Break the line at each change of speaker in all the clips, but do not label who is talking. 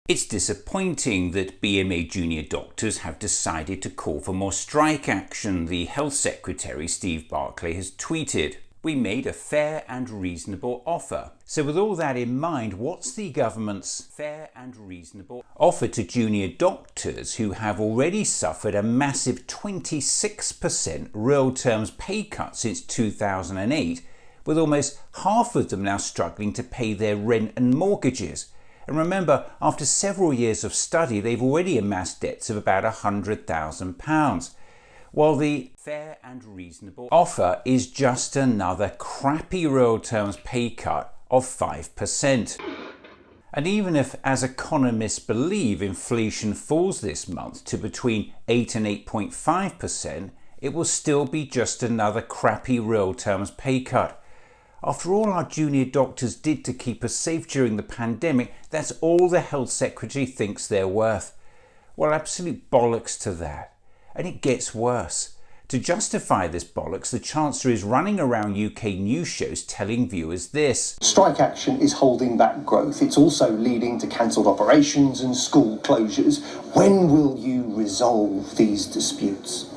It's disappointing that BMA junior doctors have decided to call for more strike action, the Health Secretary Steve Barclay has tweeted. We made a fair and reasonable offer. So with all that in mind, what's the government's fair and reasonable offer to junior doctors who have already suffered a massive 26% real terms pay cut since 2008, with almost half of them now struggling to pay their rent and mortgages? And remember, after several years of study, they've already amassed debts of about £100,000. While the fair and reasonable offer is just another crappy real terms pay cut of 5%. And even if, as economists believe, inflation falls this month to between 8 and 8.5%, it will still be just another crappy real terms pay cut. After all our junior doctors did to keep us safe during the pandemic, that's all the Health Secretary thinks they're worth. Well, absolute bollocks to that. And it gets worse. To justify this bollocks, the Chancellor is running around UK news shows telling viewers this.
Strike action is holding back growth. It's also leading to cancelled operations and school closures. When will you resolve these disputes?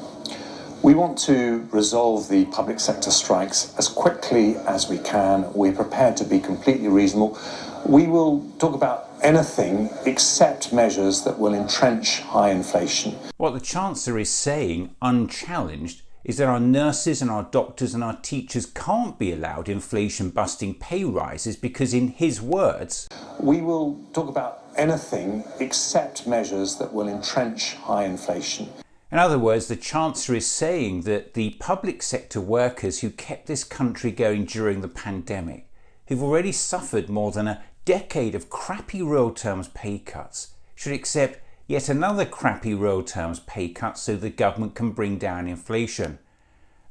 We want to resolve the public sector strikes as quickly as we can. We're prepared to be completely reasonable. We will talk about anything except measures that will entrench high inflation.
What the Chancellor is saying, unchallenged, is that our nurses and our doctors and our teachers can't be allowed inflation-busting pay rises because, in his words,
we will talk about anything except measures that will entrench high inflation.
In other words, the Chancellor is saying that the public sector workers who kept this country going during the pandemic, who've already suffered more than a decade of crappy real terms pay cuts, should accept yet another crappy real terms pay cut so the government can bring down inflation.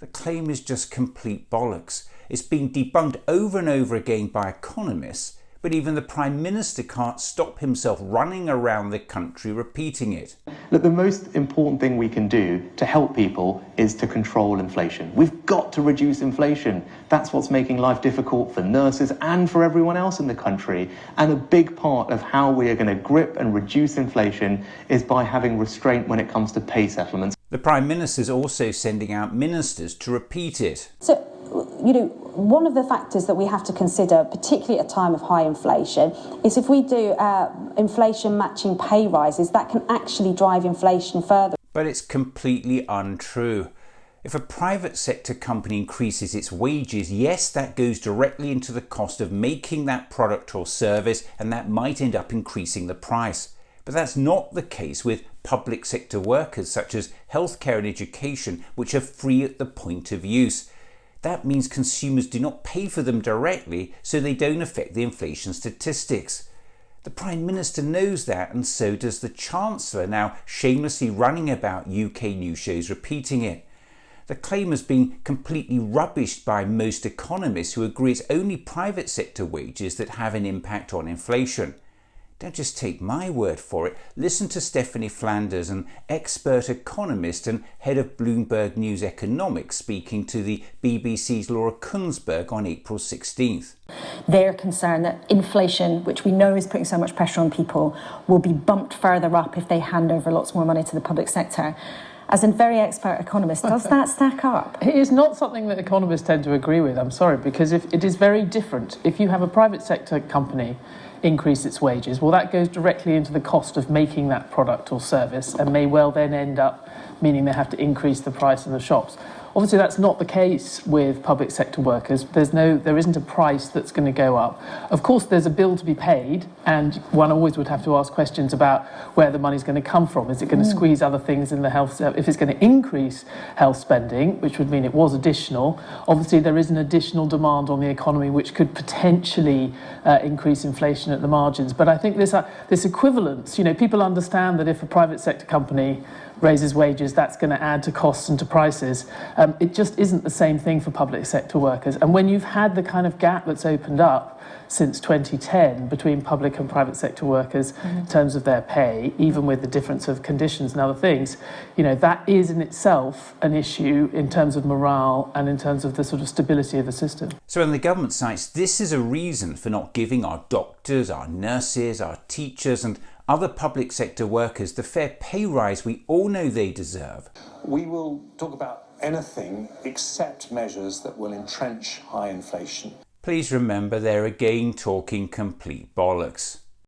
The claim is just complete bollocks. It's been debunked over and over again by economists, but even the Prime Minister can't stop himself running around the country repeating it.
Look, the most important thing we can do to help people is to control inflation. We've got to reduce inflation. That's what's making life difficult for nurses and for everyone else in the country. And a big part of how we are going to grip and reduce inflation is by having restraint when it comes to pay settlements.
The Prime Minister is also sending out ministers to repeat it.
So, one of the factors that we have to consider, particularly at a time of high inflation, is if we do inflation matching pay rises, that can actually drive inflation further.
But it's completely untrue. If a private sector company increases its wages, yes, that goes directly into the cost of making that product or service, and that might end up increasing the price. But that's not the case with public sector workers such as healthcare and education, which are free at the point of use. That means consumers do not pay for them directly, so they don't affect the inflation statistics. The Prime Minister knows that, and so does the Chancellor, now shamelessly running about UK news shows repeating it. The claim has been completely rubbished by most economists who agree it's only private sector wages that have an impact on inflation. Don't just take my word for it. Listen to Stephanie Flanders, an expert economist and head of Bloomberg News Economics, speaking to the BBC's Laura Kunsberg on April 16th.
They're concerned that inflation, which we know is putting so much pressure on people, will be bumped further up if they hand over lots more money to the public sector. As a very expert economist, does that stack up?
It is not something that economists tend to agree with, I'm sorry, because it is very different. If you have a private sector company increase its wages, well, that goes directly into the cost of making that product or service and may well then end up meaning they have to increase the price in the shops. Obviously, that's not the case with public sector workers. There isn't a price that's going to go up. Of course, there's a bill to be paid, and one always would have to ask questions about where the money's going to come from. Is it going to squeeze other things in the health? If it's going to increase health spending, which would mean it was additional, obviously there is an additional demand on the economy which could potentially increase inflation at the margins. But I think this equivalence, people understand that if a private sector company raises wages, that's going to add to costs and to prices. It just isn't the same thing for public sector workers. And when you've had the kind of gap that's opened up since 2010 between public and private sector workers in terms of their pay, even with the difference of conditions and other things, that is in itself an issue in terms of morale and in terms of the sort of stability of the system.
So on the government cites this is a reason for not giving our doctors, our nurses, our teachers and other public sector workers the fair pay rise we all know they deserve.
We will talk about anything except measures that will entrench high inflation.
Please remember they're again talking complete bollocks.